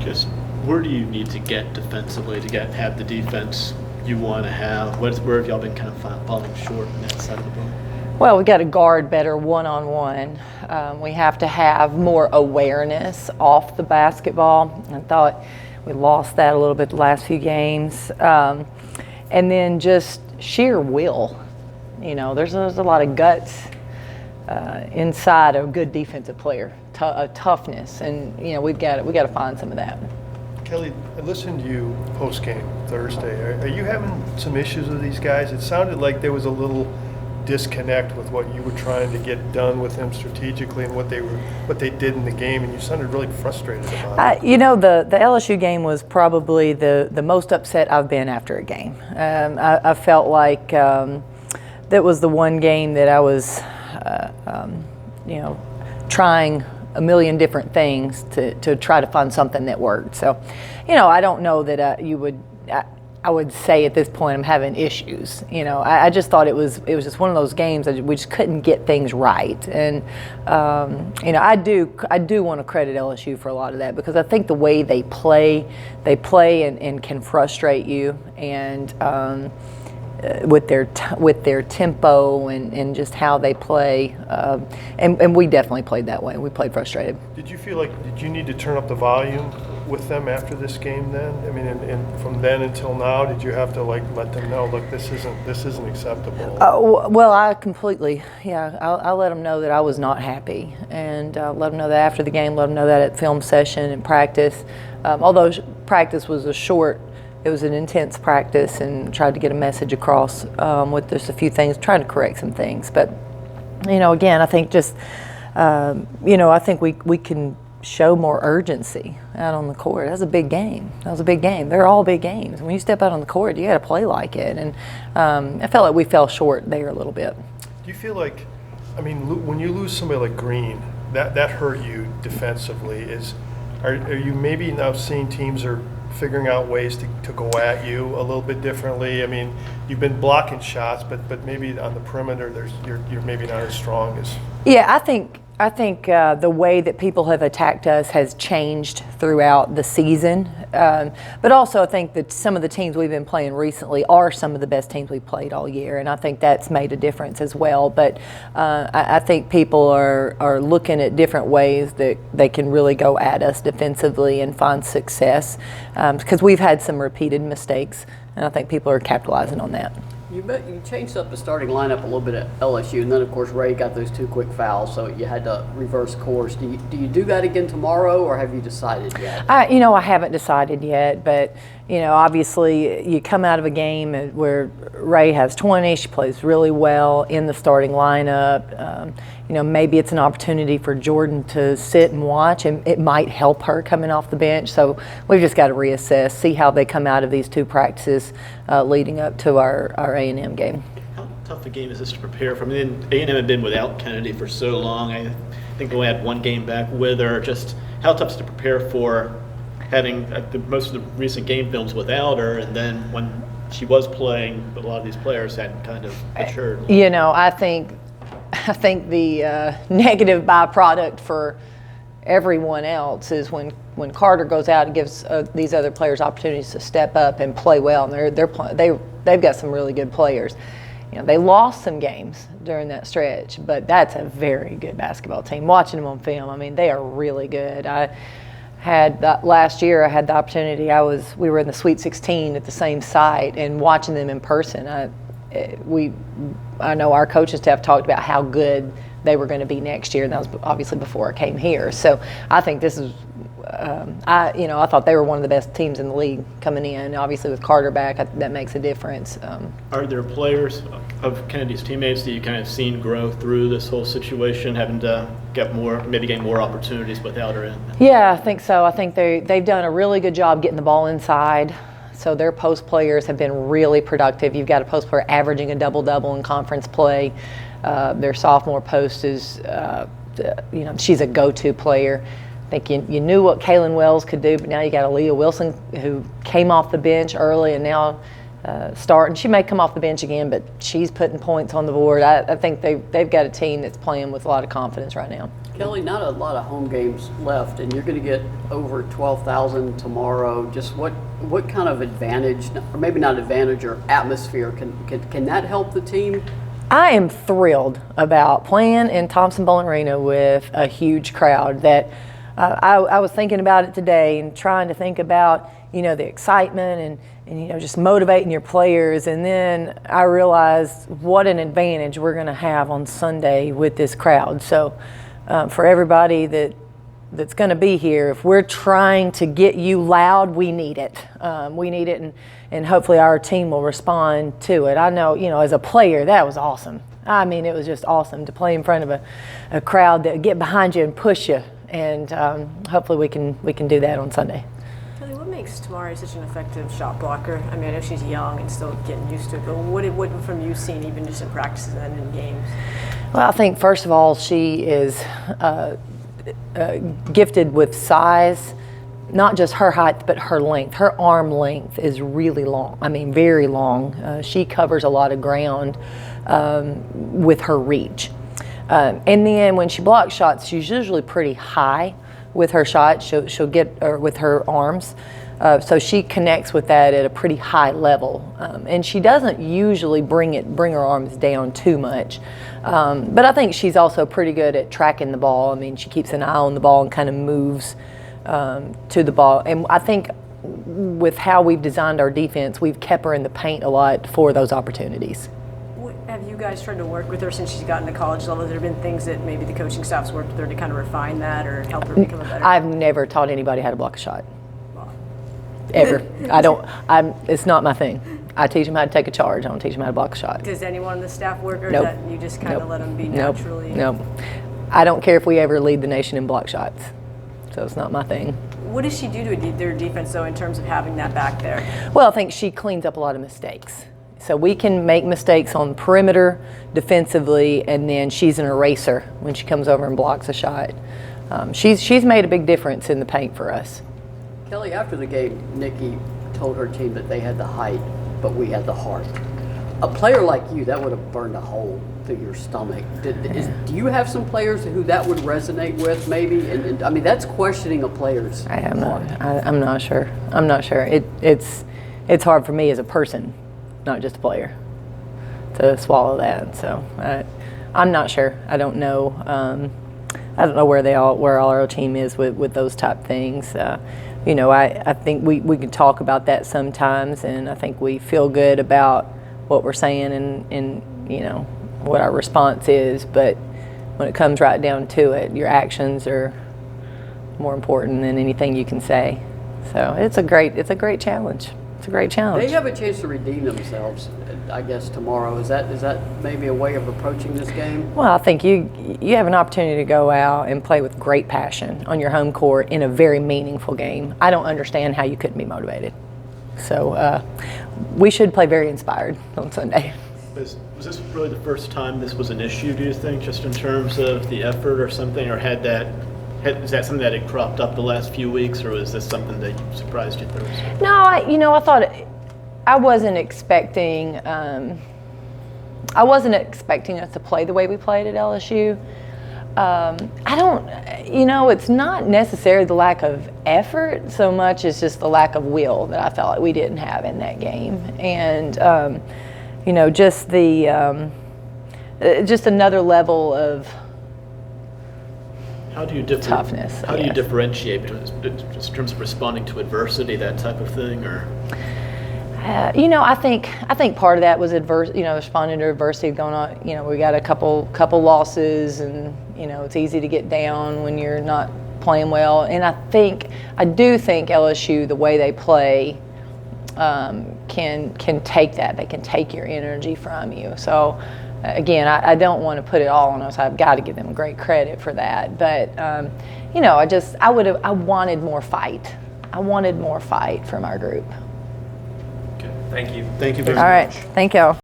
just where do you need to get defensively to have the defense you want to have? Where have y'all been kind of falling short on that side of the ball? Well, we got to guard better one-on-one. We have to have more awareness off the basketball. I thought we lost that a little bit the last few games. And then just sheer will. You know, there's a lot of guts inside a good defensive player, toughness, and you know we got to find some of that. Kellie, I listened to you post-game Thursday. Are you having some issues with these guys? It sounded like there was a little disconnect with what you were trying to get done with them strategically and what they did in the game, and you sounded really frustrated about it. You know, the LSU game was probably the most upset I've been after a game. I felt like that was the one game that I was, you know, trying a million different things to try to find something that worked. So, you know, I don't know that I would say at this point I'm having issues. You know, I just thought it was just one of those games that we just couldn't get things right. And you know, I do want to credit LSU for a lot of that, because I think the way they play and can frustrate you, and with their tempo and just how they play, and we definitely played that way. We played frustrated. Did you feel like, did you need to turn up the volume with them after this game then? I mean, and from then until now, did you have to like let them know, look, this isn't acceptable? Well, I completely, I let them know that I was not happy, and let them know that after the game, let them know that at film session and practice. Although practice was it was an intense practice, and tried to get a message across with just a few things, trying to correct some things. But, you know, again, I think just, you know, I think we can show more urgency out on the court. That was a big game. They're all big games. When you step out on the court, you got to play like it. And I felt like we fell short there a little bit. Do you feel like, I mean, when you lose somebody like Green, that hurt you defensively? Are you maybe now seeing teams are figuring out ways to go at you a little bit differently? I mean, you've been blocking shots, but maybe on the perimeter, you're maybe not as strong as. Yeah, I think the way that people have attacked us has changed throughout the season. But also I think that some of the teams we've been playing recently are some of the best teams we've played all year, and I think that's made a difference as well. But I think people are looking at different ways that they can really go at us defensively and find success, because we've had some repeated mistakes, and I think people are capitalizing on that. You changed up the starting lineup a little bit at LSU, and then of course Ray got those 2 quick fouls, so you had to reverse course. Do you do that again tomorrow, or have you decided yet? You know, I haven't decided yet, but you know, obviously you come out of a game where Ray has 20, she plays really well in the starting lineup. You know, maybe it's an opportunity for Jordan to sit and watch, and it might help her coming off the bench. So we've just got to reassess, see how they come out of these 2 practices leading up to our A&M game. How tough a game is this to prepare for? I mean, A&M had been without Kennedy for so long. I think they only had 1 game back with her. Just how tough is it to prepare for having most of the recent game films without her, and then when she was playing, a lot of these players hadn't kind of matured? You know, I think the negative byproduct for everyone else is when Carter goes out and gives these other players opportunities to step up and play well, and they've got some really good players. You know, they lost some games during that stretch, but that's a very good basketball team. Watching them on film, I mean, they are really good. Last year I had the opportunity. We were in the Sweet 16 at the same site, and watching them in person, I know our coaching staff talked about how good they were going to be next year, and that was obviously before I came here. So I think this is, I thought they were one of the best teams in the league coming in. Obviously with Carter back, that makes a difference. Are there players of Kennedy's teammates that you kind of seen grow through this whole situation, having to gain more opportunities without her in? Yeah, I think so. I think they've done a really good job getting the ball inside. So their post players have been really productive. You've got a post player averaging a double-double in conference play. Their sophomore post is, she's a go-to player. I think you knew what Kaylin Wells could do, but now you got Aaliyah Wilson, who came off the bench early and now starting. She may come off the bench again, but she's putting points on the board. I think they've got a team that's playing with a lot of confidence right now. Kellie, not a lot of home games left, and you're going to get over 12,000 tomorrow. Just what kind of advantage, or maybe not advantage, or atmosphere can that help the team? I am thrilled about playing in Thompson-Boling Arena with a huge crowd. That I was thinking about it today and trying to think about, the excitement and just motivating your players. And then I realized what an advantage we're going to have on Sunday with this crowd. So for everybody that's going to be here, if we're trying to get you loud, we need it. We need it, and hopefully our team will respond to it. I know, as a player, that was awesome. I mean, it was just awesome to play in front of a crowd that get behind you and push you. And hopefully we can do that on Sunday. Kellie, what makes Tamari such an effective shot blocker? I mean, I know she's young and still getting used to it, but what from you seen, even just in practices and in games? Well, I think first of all, she is gifted with size, not just her height, but her length. Her arm length is really long. I mean, very long. She covers a lot of ground with her reach. And then when she blocks shots, she's usually pretty high with her shot. She'll get with her arms. So she connects with that at a pretty high level. And she doesn't usually bring her arms down too much. But I think she's also pretty good at tracking the ball. I mean, she keeps an eye on the ball and kind of moves to the ball. And I think with how we've designed our defense, we've kept her in the paint a lot for those opportunities. Have you guys tried to work with her since she's gotten to college level? Have there been things that maybe the coaching staff's worked with her to kind of refine that or help her become a better? I've never taught anybody how to block a shot. Wow. Ever. It's not my thing. I teach them how to take a charge. I don't teach them how to block a shot. Does anyone on the staff work, or Nope. that you just kind of Nope. let them be Nope. naturally? Nope. I don't care if we ever lead the nation in block shots. So it's not my thing. What does she do to their defense, though, in terms of having that back there? Well, I think she cleans up a lot of mistakes. So we can make mistakes on perimeter defensively, and then she's an eraser when she comes over and blocks a shot. She's made a big difference in the paint for us. Kellie, after the game, Nikki told her team that they had the height, but we had the heart. A player like you, that would have burned a hole through your stomach. Do you have some players who that would resonate with, maybe? And I mean, that's questioning a player's heart. I'm not sure. I'm not sure. It's hard for me as a person, not just a player, to swallow that. So I'm not sure. I don't know. I don't know where all our team is with those type things. I think we can talk about that sometimes, and I think we feel good about what we're saying and what our response is. But when it comes right down to it, your actions are more important than anything you can say. So it's a great challenge. It's a great challenge. They have a chance to redeem themselves, I guess, tomorrow. Is that maybe a way of approaching this game? Well, I think you have an opportunity to go out and play with great passion on your home court in a very meaningful game. I don't understand how you couldn't be motivated. So we should play very inspired on Sunday. Was this really the first time this was an issue, do you think, just in terms of the effort or something, or is that something that had cropped up the last few weeks, or was this something that surprised you Thursday? No, I thought I wasn't expecting us to play the way we played at LSU. It's not necessarily the lack of effort so much as just the lack of will that I felt like we didn't have in that game. And, just just another level of toughness. How do you differentiate between, just in terms of responding to adversity, that type of thing, or? I think part of that was responding to adversity going on. We got a couple losses, and it's easy to get down when you're not playing well. And I do think LSU, the way they play, can take that. They can take your energy from you. So again, I don't want to put it all on us. I've got to give them great credit for that. But I wanted more fight. I wanted more fight from our group. Okay. Thank you. Thank you very much. All right. Thank y'all.